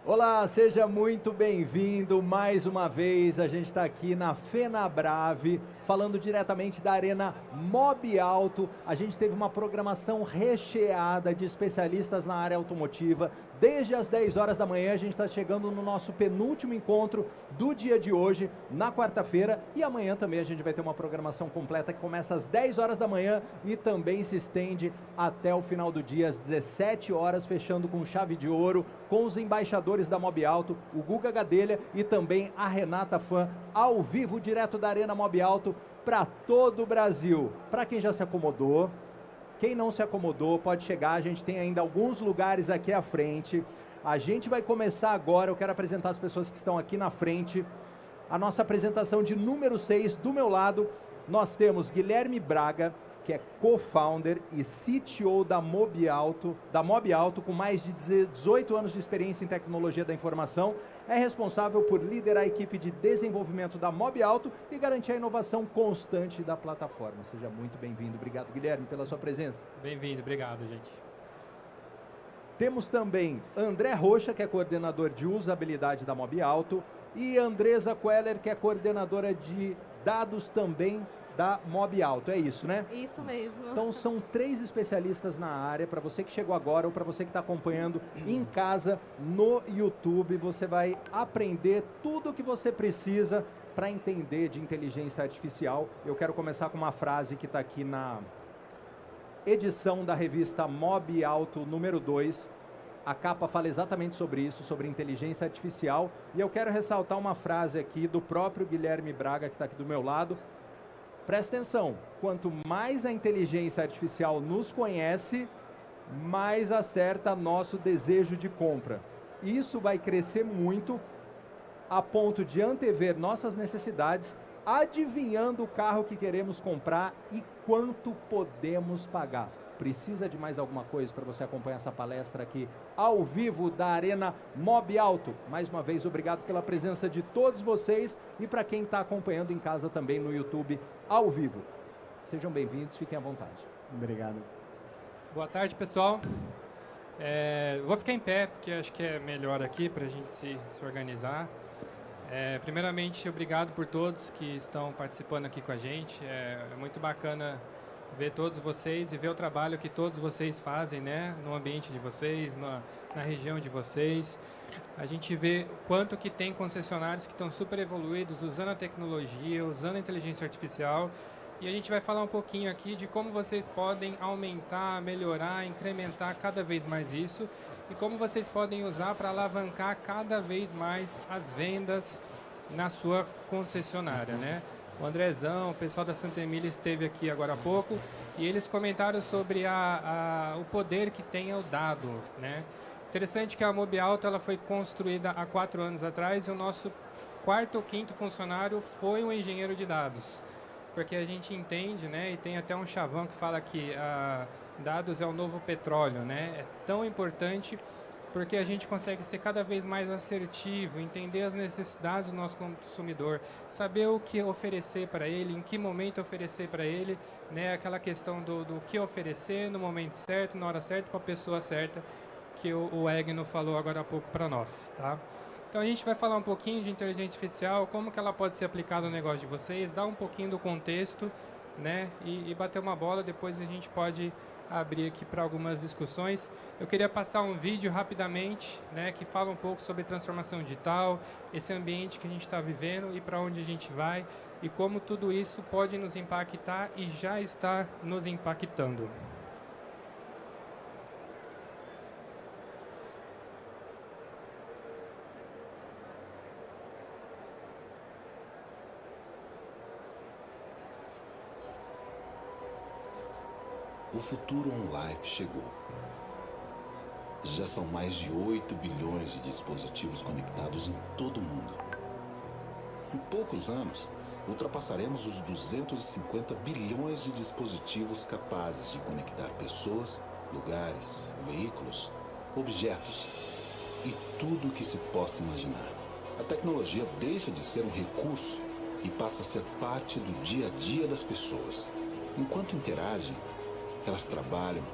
Olá, seja muito bem-vindo mais uma vez. A gente está aqui na FenaBrave, falando diretamente da Arena Mobiauto. A gente teve uma programação recheada de especialistas na área automotiva. Desde as 10 horas da manhã, a gente está chegando no nosso penúltimo encontro do dia de hoje, na quarta-feira. E amanhã também a gente vai ter uma programação completa que começa às 10 horas da manhã e também se estende até o final do dia, às 17 horas, fechando com chave de ouro, com os embaixadores da Mobiauto, o Guga Gadelha e também a Renata Fan, ao vivo, direto da Arena Mobiauto, para todo o Brasil. Para quem já se acomodou, quem não se acomodou, pode chegar, a gente tem ainda alguns lugares aqui à frente. A gente vai começar agora, eu quero apresentar as pessoas que estão aqui na frente. A nossa apresentação de número 6, do meu lado, nós temos Guilherme Braga, que é co-founder e CTO da Mobiauto, com mais de 18 anos de experiência em tecnologia da informação. É responsável por liderar a equipe de desenvolvimento da Mobiauto e garantir a inovação constante da plataforma. Seja muito bem-vindo. Obrigado, Guilherme, pela sua presença. Bem-vindo, obrigado, gente. Temos também André Rocha, que é coordenador de usabilidade da Mobiauto, e Andresa Queller, que é coordenadora de dados também da Mobiauto, é isso, né? Isso mesmo. Então são 3 especialistas na área. Para você que chegou agora ou para você que está acompanhando em casa no YouTube, você vai aprender tudo o que você precisa para entender de inteligência artificial. Eu quero começar com uma frase que está aqui na edição da revista Mobiauto número 2. A capa fala exatamente sobre isso, sobre inteligência artificial. E eu quero ressaltar uma frase aqui do próprio Guilherme Braga, que está aqui do meu lado. Presta atenção, quanto mais a inteligência artificial nos conhece, mais acerta nosso desejo de compra. Isso vai crescer muito a ponto de antever nossas necessidades, adivinhando o carro que queremos comprar e quanto podemos pagar. Precisa de mais alguma coisa para você acompanhar essa palestra aqui ao vivo da Arena Mobiauto? Mais uma vez, obrigado pela presença de todos vocês e para quem está acompanhando em casa também no YouTube ao vivo. Sejam bem-vindos, fiquem à vontade. Obrigado. Boa tarde, pessoal. Vou ficar em pé, porque acho que é melhor aqui para a gente se organizar. Primeiramente, obrigado por todos que estão participando aqui com a gente. É muito bacana ver todos vocês e ver o trabalho que todos vocês fazem, né, no ambiente de vocês, na região de vocês. A gente vê quanto que tem concessionários que estão super evoluídos, usando a tecnologia, usando a inteligência artificial. E a gente vai falar um pouquinho aqui de como vocês podem aumentar, melhorar, incrementar cada vez mais isso e como vocês podem usar para alavancar cada vez mais as vendas na sua concessionária, né? O Andrezão, o pessoal da Santa Emília esteve aqui agora há pouco e eles comentaram sobre o poder que tem o dado, né? Interessante que a Mobiauto ela foi construída há 4 anos atrás e o nosso 4º ou 5º funcionário foi um engenheiro de dados. Porque a gente entende, né, e tem até um chavão que fala que dados é o novo petróleo, né? É tão importante porque a gente consegue ser cada vez mais assertivo, entender as necessidades do nosso consumidor, saber o que oferecer para ele, em que momento oferecer para ele, né? Aquela questão do que oferecer no momento certo, na hora certa, para a pessoa certa, que o Egno falou agora há pouco para nós, tá? Então a gente vai falar um pouquinho de inteligência artificial, como que ela pode ser aplicada no negócio de vocês, dar um pouquinho do contexto, né? E bater uma bola, depois a gente pode abrir aqui para algumas discussões. Eu queria passar um vídeo rapidamente, né, que fala um pouco sobre transformação digital, esse ambiente que a gente está vivendo e para onde a gente vai e como tudo isso pode nos impactar e já está nos impactando. O futuro on-life chegou. Já são mais de 8 bilhões de dispositivos conectados em todo o mundo. Em poucos anos, ultrapassaremos os 250 bilhões de dispositivos capazes de conectar pessoas, lugares, veículos, objetos e tudo o que se possa imaginar. A tecnologia deixa de ser um recurso e passa a ser parte do dia a dia das pessoas. Enquanto interagem, elas trabalham,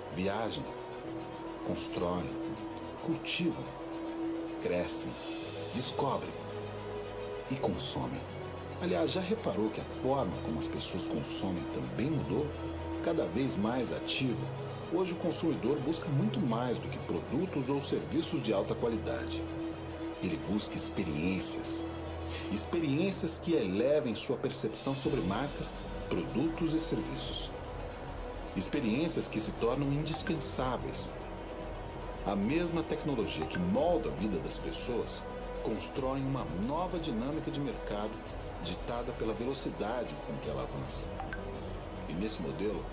viajam, constroem, cultivam, crescem, descobrem e consomem. Aliás, já reparou que a forma como as pessoas consomem também mudou? Cada vez mais ativo, hoje o consumidor busca muito mais do que produtos ou serviços de alta qualidade. Ele busca experiências. Experiências que elevem sua percepção sobre marcas, produtos e serviços. Experiências que se tornam indispensáveis. A mesma tecnologia que molda a vida das pessoas constrói uma nova dinâmica de mercado ditada pela velocidade com que ela avança. E nesse modelo,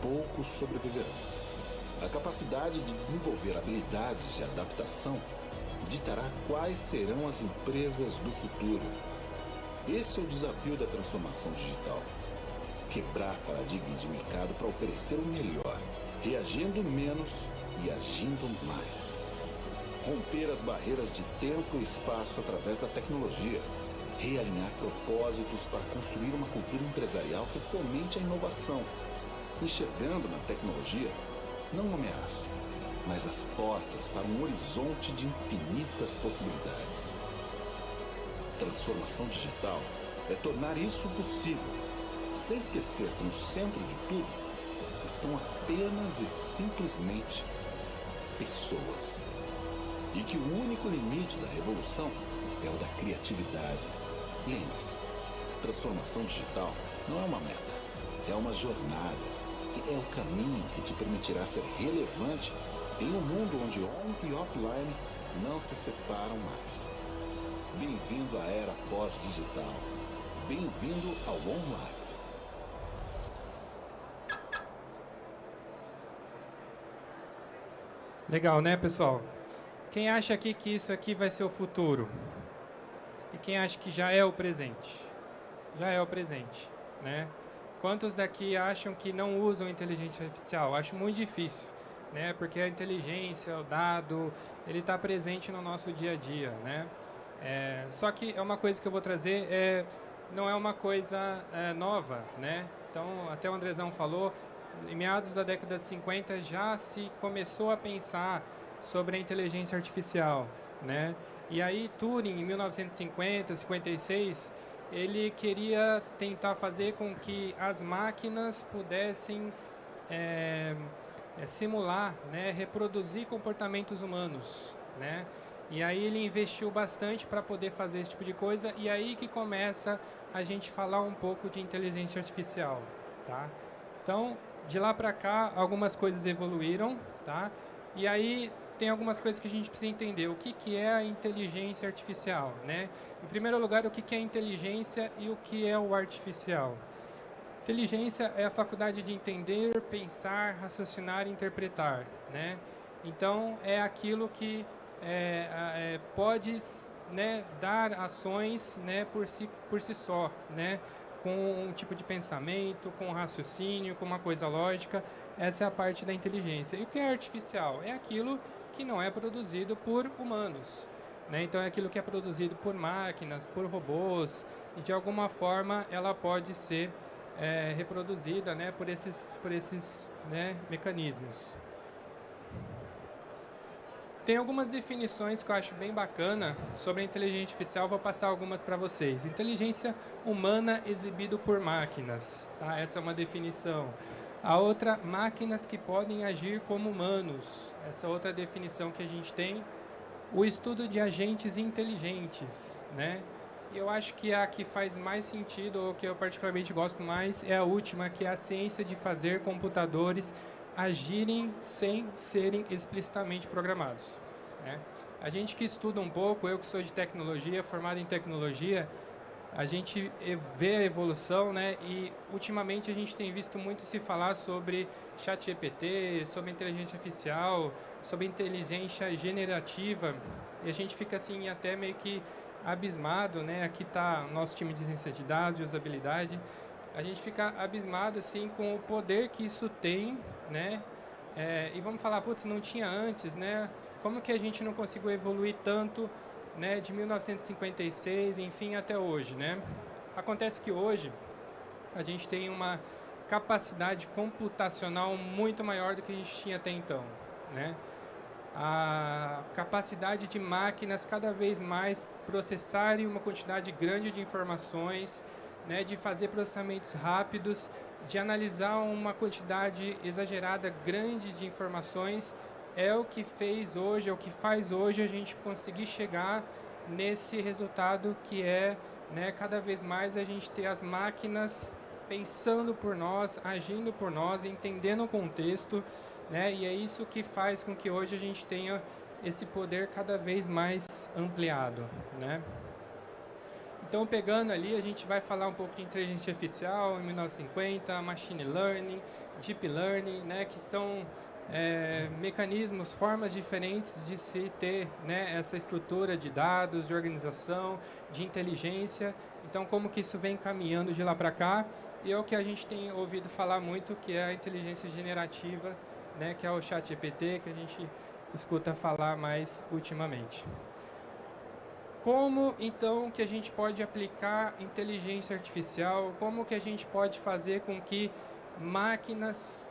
poucos sobreviverão. A capacidade de desenvolver habilidades de adaptação ditará quais serão as empresas do futuro. Esse é o desafio da transformação digital. Quebrar paradigmas de mercado para oferecer o melhor, reagindo menos e agindo mais. Romper as barreiras de tempo e espaço através da tecnologia. Realinhar propósitos para construir uma cultura empresarial que fomente a inovação, enxergando na tecnologia não uma ameaça, mas as portas para um horizonte de infinitas possibilidades. Transformação digital é tornar isso possível, sem esquecer que no centro de tudo estão apenas e simplesmente pessoas. E que o único limite da revolução é o da criatividade. Lembre-se, transformação digital não é uma meta, é uma jornada e é o caminho que te permitirá ser relevante em um mundo onde on e offline não se separam mais. Bem-vindo à era pós-digital. Bem-vindo ao On Life. Legal, né, pessoal? Quem acha aqui que isso aqui vai ser o futuro? E quem acha que já é o presente? Já é o presente, né? Quantos daqui acham que não usam inteligência artificial? Acho muito difícil, né? Porque a inteligência, o dado, ele está presente no nosso dia a dia, né? Só que é uma coisa que eu vou trazer, não é uma coisa nova, né? Então, até o Andrezão falou, em meados da década de 50 já se começou a pensar sobre a inteligência artificial, né? E aí Turing, em 1950, 56, ele queria tentar fazer com que as máquinas pudessem simular, né, reproduzir comportamentos humanos, né? E aí ele investiu bastante para poder fazer esse tipo de coisa, e aí que começa a gente falar um pouco de inteligência artificial, tá? Então, de lá para cá, algumas coisas evoluíram, tá? E aí tem algumas coisas que a gente precisa entender. O que é a inteligência artificial, né? Em primeiro lugar, o que é inteligência e o que é o artificial. Inteligência é a faculdade de entender, pensar, raciocinar e interpretar, né? Então, é aquilo que pode, né, dar ações, né, por si só, né? Com um tipo de pensamento, com um raciocínio, com uma coisa lógica. Essa é a parte da inteligência. E o que é artificial? É aquilo que não é produzido por humanos, né? Então é aquilo que é produzido por máquinas, por robôs, e de alguma forma ela pode ser reproduzida, né, por esses né, mecanismos. Tem algumas definições que eu acho bem bacana sobre a inteligência artificial, vou passar algumas para vocês. Inteligência humana exibido por máquinas, tá? Essa é uma definição. A outra, máquinas que podem agir como humanos. Essa outra definição que a gente tem. O estudo de agentes inteligentes, né? E eu acho que a que faz mais sentido, ou que eu particularmente gosto mais, é a última, que é a ciência de fazer computadores agirem sem serem explicitamente programados, né? A gente que estuda um pouco, eu que sou de tecnologia, formado em tecnologia, a gente vê a evolução, né? E ultimamente a gente tem visto muito se falar sobre ChatGPT, sobre inteligência artificial, sobre inteligência generativa, e a gente fica assim até meio que abismado, né? Aqui está o nosso time de ciência de dados, de usabilidade. A gente fica abismado assim com o poder que isso tem, né? E vamos falar, putz, não tinha antes, né? Como que a gente não conseguiu evoluir tanto, né, de 1956, enfim, até hoje, né? Acontece que hoje a gente tem uma capacidade computacional muito maior do que a gente tinha até então, né? a capacidade de máquinas cada vez mais processarem uma quantidade grande de informações, né, de fazer processamentos rápidos, de analisar uma quantidade exagerada grande de informações, é o que fez hoje, é o que faz hoje a gente conseguir chegar nesse resultado que é, né, cada vez mais a gente ter as máquinas pensando por nós, agindo por nós, entendendo o contexto, né, e é isso que faz com que hoje a gente tenha esse poder cada vez mais ampliado, né. Então, pegando ali, a gente vai falar um pouco de inteligência artificial, em 1950, machine learning, deep learning, né, que são mecanismos, formas diferentes de se ter, né, essa estrutura de dados, de organização, de inteligência. Então, como que isso vem caminhando de lá para cá? E é o que a gente tem ouvido falar muito, que é a inteligência generativa, né, que é o ChatGPT, que a gente escuta falar mais ultimamente. Como, então, que a gente pode aplicar inteligência artificial? Como que a gente pode fazer com que máquinas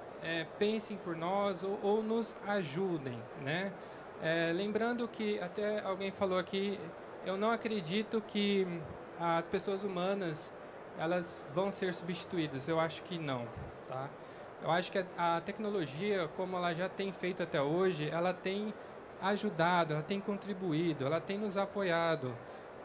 pensem por nós ou nos ajudem, né? Lembrando que, até alguém falou aqui, eu não acredito que as pessoas humanas elas vão ser substituídas. Eu acho que não, tá? Eu acho que a tecnologia, como ela já tem feito até hoje, ela tem ajudado, ela tem contribuído, ela tem nos apoiado,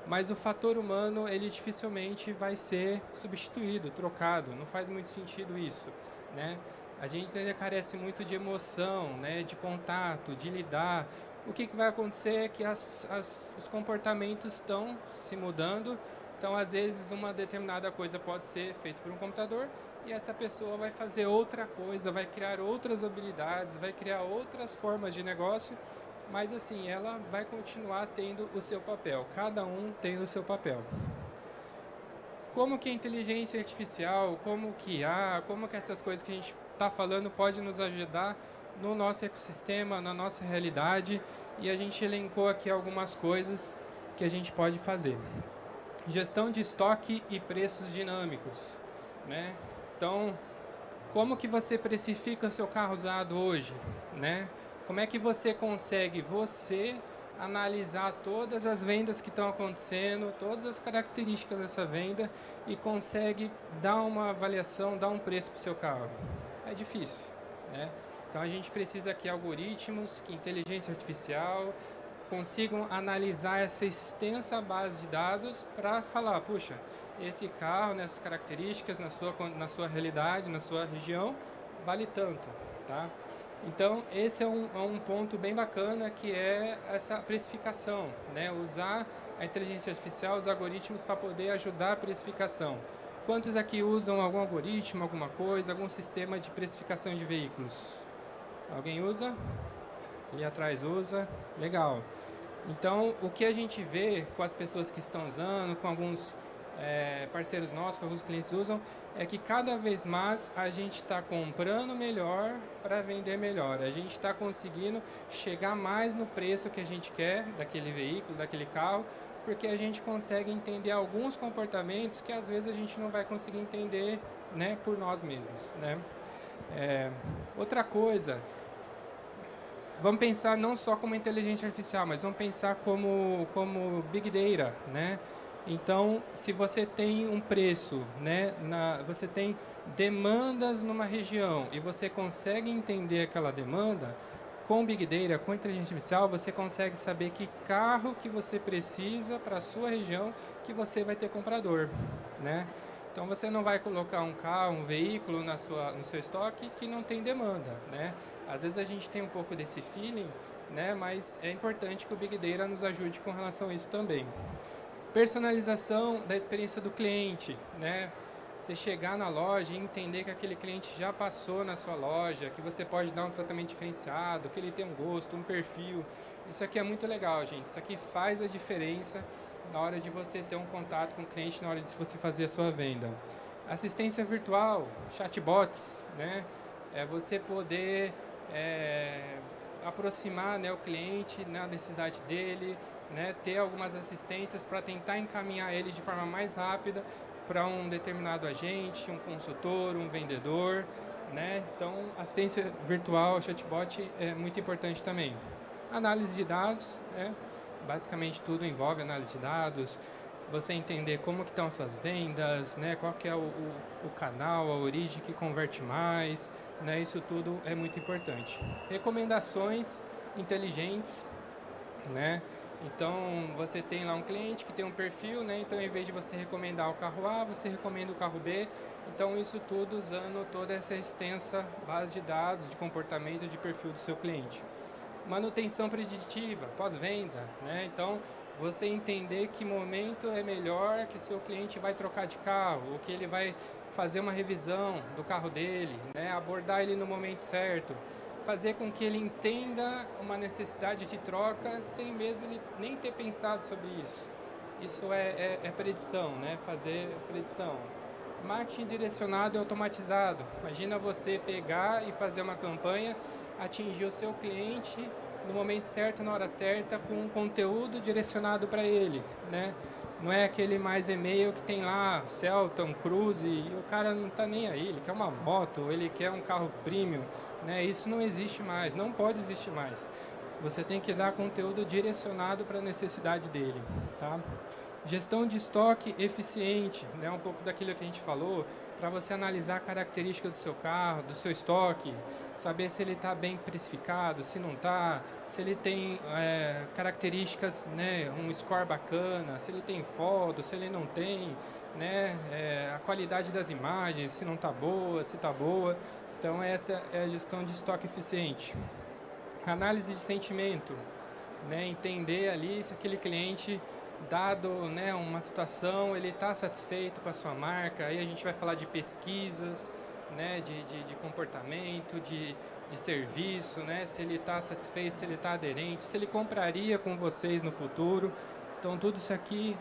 mas o fator humano, ele dificilmente vai ser substituído, trocado, não faz muito sentido isso, né? A gente ainda carece muito de emoção, né, de contato, de lidar. O que vai acontecer é que os comportamentos estão se mudando, então às vezes uma determinada coisa pode ser feita por um computador e essa pessoa vai fazer outra coisa, vai criar outras habilidades, vai criar outras formas de negócio, mas assim, ela vai continuar tendo o seu papel, cada um tendo o seu papel. Como que a inteligência artificial, como que IA, como que essas coisas que a gente está falando pode nos ajudar no nosso ecossistema, na nossa realidade, e a gente elencou aqui algumas coisas que a gente pode fazer. Gestão de estoque e preços dinâmicos, né? Então, como que você precifica o seu carro usado hoje, né? Como é que você consegue, analisar todas as vendas que estão acontecendo, todas as características dessa venda e consegue dar uma avaliação, dar um preço para o seu carro? É difícil, né? Então a gente precisa que algoritmos, que inteligência artificial consigam analisar essa extensa base de dados para falar, puxa, esse carro, nessas características, na sua realidade, na sua região, vale tanto, tá? Então, esse é um ponto bem bacana, que é essa precificação, né? Usar a inteligência artificial, os algoritmos, para poder ajudar a precificação. Quantos aqui usam algum algoritmo, alguma coisa, algum sistema de precificação de veículos? Alguém usa? Ali atrás usa? Legal. Então, o que a gente vê com as pessoas que estão usando, com alguns parceiros nossos, que alguns clientes usam, é que cada vez mais a gente está comprando melhor para vender melhor. A gente está conseguindo chegar mais no preço que a gente quer daquele veículo, daquele carro, porque a gente consegue entender alguns comportamentos que às vezes a gente não vai conseguir entender, né, por nós mesmos, né? Outra coisa, vamos pensar não só como inteligência artificial, mas vamos pensar como Big Data, né? Então, se você tem um preço, né, você tem demandas numa região e você consegue entender aquela demanda, com Big Data, com inteligência artificial, você consegue saber que carro que você precisa para a sua região, que você vai ter comprador, né? Então, você não vai colocar um carro, um veículo no seu estoque que não tem demanda, né? Às vezes a gente tem um pouco desse feeling, né, mas é importante que o Big Data nos ajude com relação a isso também. Personalização da experiência do cliente, né? Você chegar na loja e entender que aquele cliente já passou na sua loja, que você pode dar um tratamento diferenciado, que ele tem um gosto, um perfil. Isso aqui é muito legal, gente. Isso aqui faz a diferença na hora de você ter um contato com o cliente, na hora de você fazer a sua venda. Assistência virtual, chatbots, né? É você poder aproximar, né, o cliente na necessidade dele, né, ter algumas assistências para tentar encaminhar ele de forma mais rápida para um determinado agente, um consultor, um vendedor, né? Então, assistência virtual, chatbot é muito importante também. Análise de dados, né? Basicamente tudo envolve análise de dados, você entender como que estão as suas vendas, né? Qual que é o canal, a origem que converte mais, né? Isso tudo é muito importante. Recomendações inteligentes, né? Então, você tem lá um cliente que tem um perfil, né? Então, em vez de você recomendar o carro A, você recomenda o carro B. Então, isso tudo usando toda essa extensa base de dados, de comportamento, de perfil do seu cliente. Manutenção preditiva, pós-venda, né? Então, você entender que momento é melhor que o seu cliente vai trocar de carro, ou que ele vai fazer uma revisão do carro dele, né? Abordar ele no momento certo, fazer com que ele entenda uma necessidade de troca sem mesmo ele nem ter pensado sobre isso. Isso é predição, né? Fazer predição. Marketing direcionado e automatizado. Imagina você pegar e fazer uma campanha, atingir o seu cliente no momento certo, na hora certa, com um conteúdo direcionado para ele, né? Não é aquele mais e-mail que tem lá Celta, um Cruze, e o cara não está nem aí, ele quer uma moto, ele quer um carro premium, né? Isso não existe mais, não pode existir mais. Você tem que dar conteúdo direcionado para a necessidade dele, tá? Gestão de estoque eficiente, né? Um pouco daquilo que a gente falou, para você analisar a característica do seu carro, do seu estoque, saber se ele está bem precificado, se não está, se ele tem características, né? Um score bacana, se ele tem foto, se ele não tem, né? A qualidade das imagens, se não está boa, se está boa. Então, essa é a gestão de estoque eficiente. Análise de sentimento, né? Entender ali se aquele cliente, dado, né, uma situação, ele está satisfeito com a sua marca. Aí a gente vai falar de pesquisas, né, de comportamento, de serviço, né, se ele está satisfeito, se ele está aderente, se ele compraria com vocês no futuro. Então, tudo isso aqui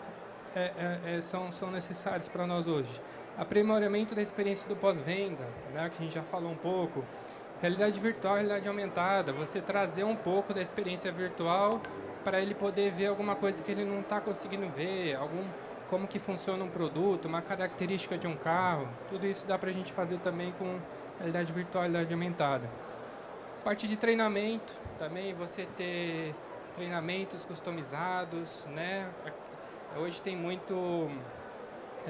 são necessários para nós hoje. Aprimoramento da experiência do pós-venda, né, que a gente já falou um pouco. Realidade virtual, realidade aumentada, você trazer um pouco da experiência virtual para ele poder ver alguma coisa que ele não está conseguindo ver, como que funciona um produto, uma característica de um carro. Tudo isso dá para a gente fazer também com realidade virtual e realidade aumentada. Parte de treinamento, também você ter treinamentos customizados, né? Hoje tem muito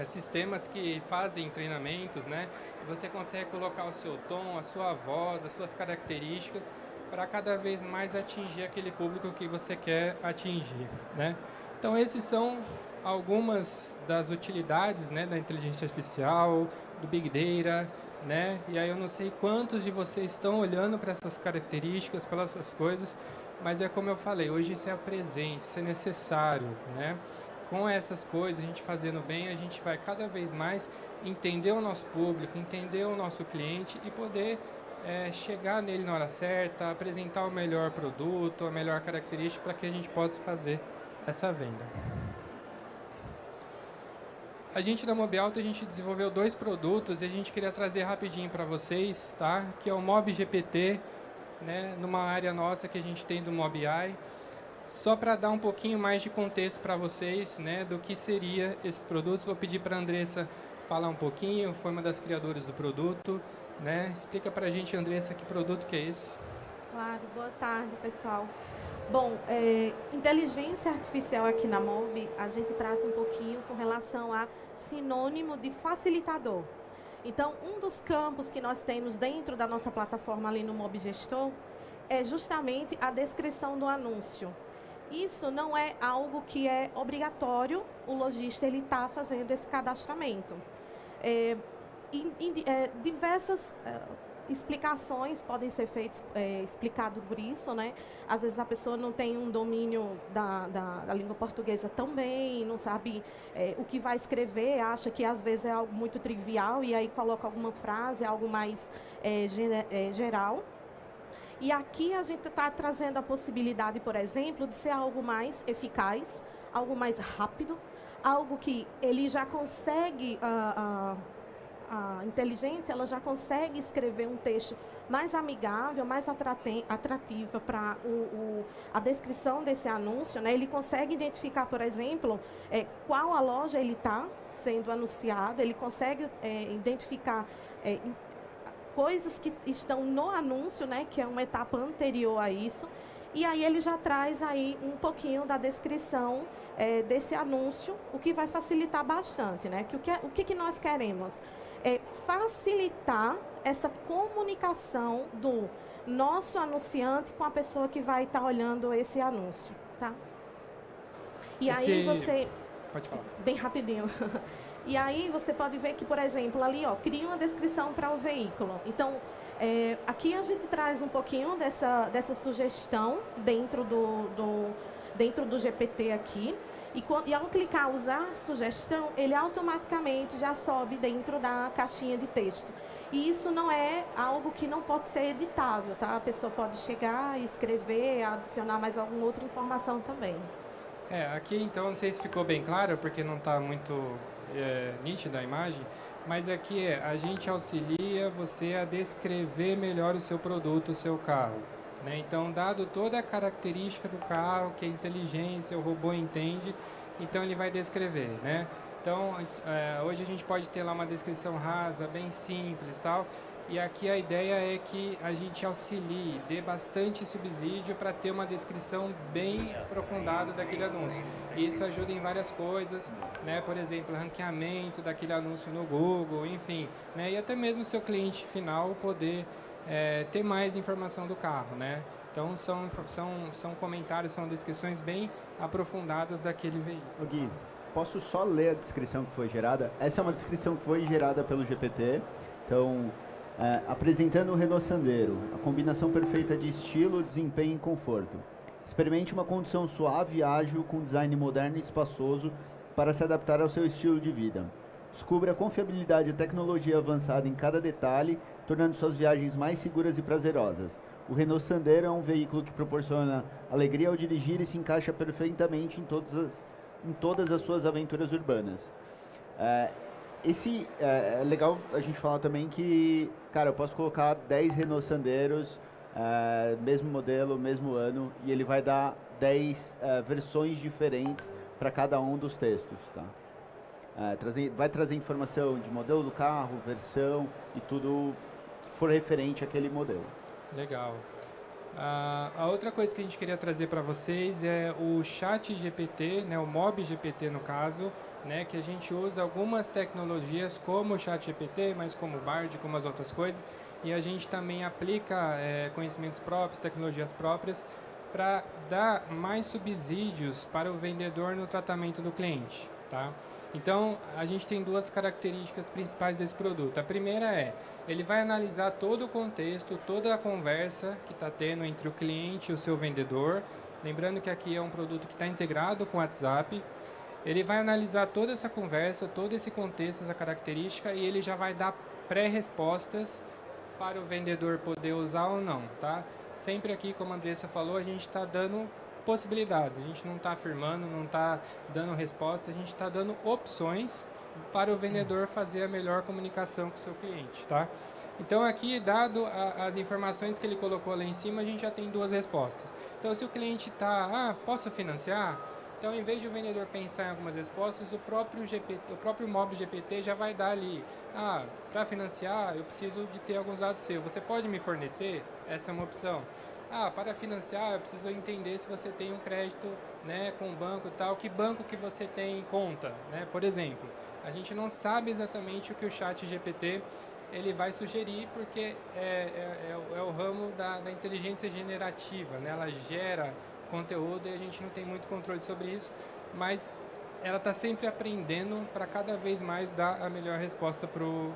sistemas que fazem treinamentos, né? Você consegue colocar o seu tom, a sua voz, as suas características para cada vez mais atingir aquele público que você quer atingir, né? Então, esses são algumas das utilidades, né, da inteligência artificial, do Big Data, né? E aí eu não sei quantos de vocês estão olhando para essas características, para essas coisas, mas é como eu falei, hoje isso é presente, isso é necessário, né? Com essas coisas, a gente fazendo bem, a gente vai cada vez mais entender o nosso público, entender o nosso cliente e poder chegar nele na hora certa, apresentar o melhor produto, a melhor característica para que a gente possa fazer essa venda. A gente da Mobiauto, a gente desenvolveu 2 produtos e a gente queria trazer rapidinho para vocês, tá? Que é o Mob GPT, né? Numa área nossa que a gente tem do MobAI. Só para dar um pouquinho mais de contexto para vocês, né, do que seria esses produtos, vou pedir para a Andressa falar um pouquinho, foi uma das criadoras do produto, né? Explica para a gente, Andressa, que produto que é esse? Claro, boa tarde, pessoal. Bom, inteligência artificial aqui na Mob, a gente trata um pouquinho com relação a sinônimo de facilitador. Então, um dos campos que nós temos dentro da nossa plataforma ali no Mob Gestor é justamente a descrição do anúncio. Isso não é algo que é obrigatório, o lojista ele está fazendo esse cadastramento. Diversas explicações podem ser feitas, explicado por isso, né? Às vezes a pessoa não tem um domínio da língua portuguesa também, não sabe o que vai escrever, acha que às vezes é algo muito trivial e aí coloca alguma frase, algo mais geral. E aqui a gente está trazendo a possibilidade, por exemplo, de ser algo mais eficaz, algo mais rápido, algo que ele já consegue, a inteligência, ela já consegue escrever um texto mais amigável, mais atrativa para a descrição desse anúncio, né? Ele consegue identificar, por exemplo, qual a loja ele está sendo anunciado, ele consegue identificar coisas que estão no anúncio, né, que é uma etapa anterior a isso, E aí ele já traz aí um pouquinho da descrição desse anúncio, o que vai facilitar bastante, né? O que nós queremos? É facilitar essa comunicação do nosso anunciante com a pessoa que vai estar olhando esse anúncio, tá? E aí você... Pode falar. Bem rapidinho. E aí você pode ver que, por exemplo, ali, ó, cria uma descrição para o veículo. Então, aqui a gente traz um pouquinho dessa sugestão dentro do GPT aqui. E ao clicar usar sugestão, ele automaticamente já sobe dentro da caixinha de texto. E isso não é algo que não pode ser editável, tá? A pessoa pode chegar, escrever, adicionar mais alguma outra informação também. Aqui então, não sei se ficou bem claro, porque não está muito nítida a imagem, mas aqui a gente auxilia você a descrever melhor o seu produto, o seu carro. Né? Então, dado toda a característica do carro, que a inteligência, o robô entende, então ele vai descrever, né? Então, hoje a gente pode ter lá uma descrição rasa, bem simples, tal. E aqui a ideia é que a gente auxilie, dê bastante subsídio para ter uma descrição bem aprofundada daquele anúncio. E isso ajuda em várias coisas, né? Por exemplo, ranqueamento daquele anúncio no Google, enfim, né? E até mesmo o seu cliente final poder ter mais informação do carro, né? Então são comentários, são descrições bem aprofundadas daquele veículo. Gui, posso só ler a descrição que foi gerada? Essa é uma descrição que foi gerada pelo GPT. Então, apresentando o Renault Sandero, a combinação perfeita de estilo, desempenho e conforto. Experimente uma condução suave e ágil com design moderno e espaçoso para se adaptar ao seu estilo de vida. Descubra a confiabilidade e tecnologia avançada em cada detalhe, tornando suas viagens mais seguras e prazerosas. O Renault Sandero é um veículo que proporciona alegria ao dirigir e se encaixa perfeitamente em todas as suas aventuras urbanas. É legal a gente falar também que, cara, eu posso colocar 10 Renault Sanderos, mesmo modelo, mesmo ano, e ele vai dar 10 versões diferentes para cada um dos textos, tá? Vai trazer informação de modelo do carro, versão e tudo que for referente àquele modelo. Legal. A outra coisa que a gente queria trazer para vocês é o Chat GPT, né, o Mob GPT no caso, né, que a gente usa algumas tecnologias como o Chat GPT, mas como o Bard, como as outras coisas, e a gente também aplica conhecimentos próprios, tecnologias próprias, para dar mais subsídios para o vendedor no tratamento do cliente, tá? Então, a gente tem duas características principais desse produto. A primeira ele vai analisar todo o contexto, toda a conversa que está tendo entre o cliente e o seu vendedor. Lembrando que aqui é um produto que está integrado com o WhatsApp. Ele vai analisar toda essa conversa, todo esse contexto, essa característica, e ele já vai dar pré-respostas para o vendedor poder usar ou não, tá? Sempre aqui, como a Andressa falou, a gente está dando possibilidades, a gente não está afirmando, não está dando resposta, a gente está dando opções para o vendedor fazer a melhor comunicação com o seu cliente, tá? Então aqui, dado as informações que ele colocou lá em cima, a gente já tem duas respostas. Então se o cliente está, posso financiar? Então em vez de o vendedor pensar em algumas respostas, o próprio Mob GPT já vai dar ali, para financiar eu preciso de ter alguns dados seus, você pode me fornecer? Essa é uma opção. Para financiar, eu preciso entender se você tem um crédito, né, com o banco e tal, que banco que você tem em conta, né? Por exemplo, a gente não sabe exatamente o que o Chat GPT ele vai sugerir, porque é o ramo da inteligência generativa, né? Ela gera conteúdo e a gente não tem muito controle sobre isso, mas ela está sempre aprendendo para cada vez mais dar a melhor resposta pro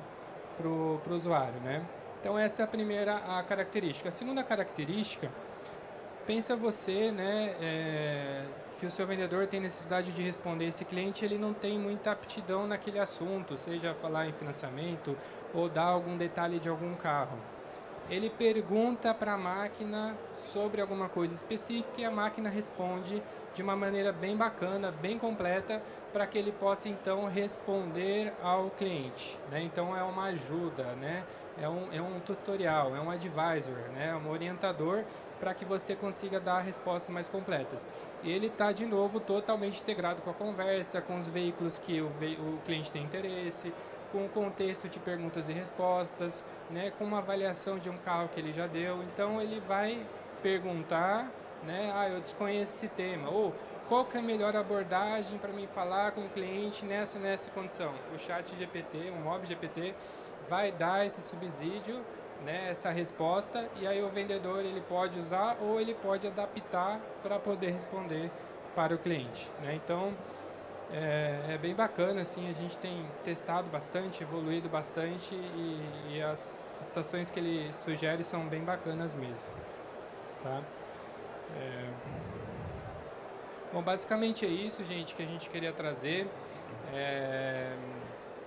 usuário, né? Então essa é a primeira característica. A segunda característica, pensa você, né, que o seu vendedor tem necessidade de responder. Esse cliente ele não tem muita aptidão naquele assunto, seja falar em financiamento ou dar algum detalhe de algum carro. Ele pergunta para a máquina sobre alguma coisa específica e a máquina responde de uma maneira bem bacana, bem completa, para que ele possa então responder ao cliente, né? Então é uma ajuda, né? É um tutorial, é um advisor, né? Um orientador para que você consiga dar respostas mais completas. Ele está, de novo, totalmente integrado com a conversa, com os veículos que o cliente tem interesse, com o contexto de perguntas e respostas, né? Com uma avaliação de um carro que ele já deu. Então, ele vai perguntar né? Ah, eu desconheço esse tema. Ou qual que é a melhor abordagem para mim falar com o cliente nessa condição? O chat GPT, o Mob GPT, vai dar esse subsídio, né, essa resposta, e aí o vendedor ele pode usar ou ele pode adaptar para poder responder para o cliente, né? Então, é bem bacana, assim, a gente tem testado bastante, evoluído bastante e as situações que ele sugere são bem bacanas mesmo, tá? Bom, basicamente é isso, gente, que a gente queria trazer.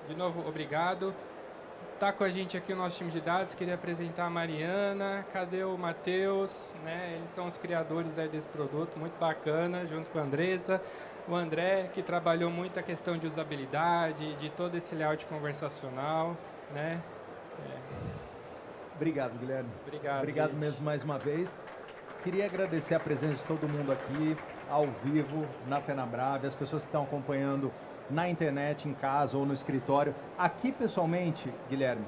De novo, obrigado. Tá com a gente aqui o nosso time de dados, queria apresentar a Mariana, cadê o Matheus, né? Eles são os criadores aí desse produto, muito bacana, junto com a Andressa. O André, que trabalhou muito a questão de usabilidade, de todo esse layout conversacional, né? Obrigado, Guilherme. Obrigado, gente. Mesmo mais uma vez. Queria agradecer a presença de todo mundo aqui, ao vivo, na FenaBrave, as pessoas que estão acompanhando na internet, em casa ou no escritório. Aqui, pessoalmente, Guilherme,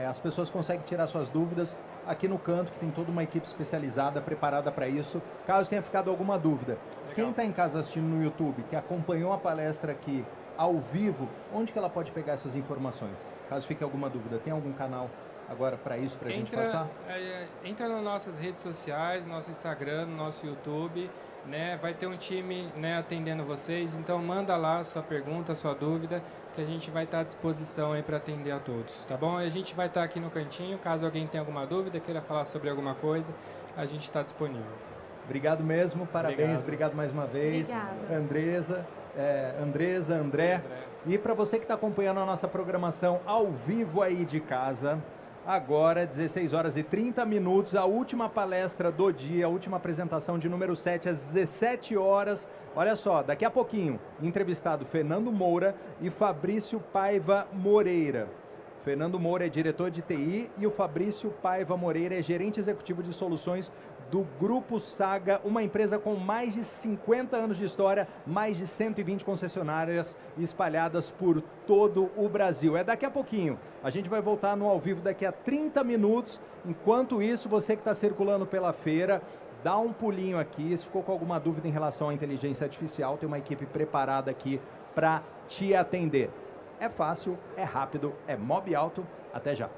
as pessoas conseguem tirar suas dúvidas aqui no canto, que tem toda uma equipe especializada, preparada para isso, caso tenha ficado alguma dúvida. Legal. Quem está em casa assistindo no YouTube, que acompanhou a palestra aqui ao vivo, onde que ela pode pegar essas informações? Caso fique alguma dúvida, tem algum canal agora para isso, para a gente passar? Entra nas nossas redes sociais, no nosso Instagram, no nosso YouTube, né? Vai ter um time, né, atendendo vocês, então manda lá a sua pergunta, a sua dúvida, que a gente vai estar à disposição aí para atender a todos, tá bom? A gente vai estar aqui no cantinho, caso alguém tenha alguma dúvida, queira falar sobre alguma coisa, a gente está disponível. Obrigado mesmo, parabéns, obrigado mais uma vez. Obrigada. Andresa, André. E para você que está acompanhando a nossa programação ao vivo aí de casa, agora, 16 horas e 30 minutos, a última palestra do dia, a última apresentação de número 7, às 17 horas. Olha só, daqui a pouquinho, entrevistado Fernando Moura e Fabrício Paiva Moreira. Fernando Moura é diretor de TI e o Fabrício Paiva Moreira é gerente executivo de soluções do Grupo Saga, uma empresa com mais de 50 anos de história, mais de 120 concessionárias espalhadas por todo o Brasil. É daqui a pouquinho. A gente vai voltar no ao vivo daqui a 30 minutos. Enquanto isso, você que está circulando pela feira, dá um pulinho aqui. Se ficou com alguma dúvida em relação à inteligência artificial, tem uma equipe preparada aqui para te atender. É fácil, é rápido, é Mob Alto. Até já.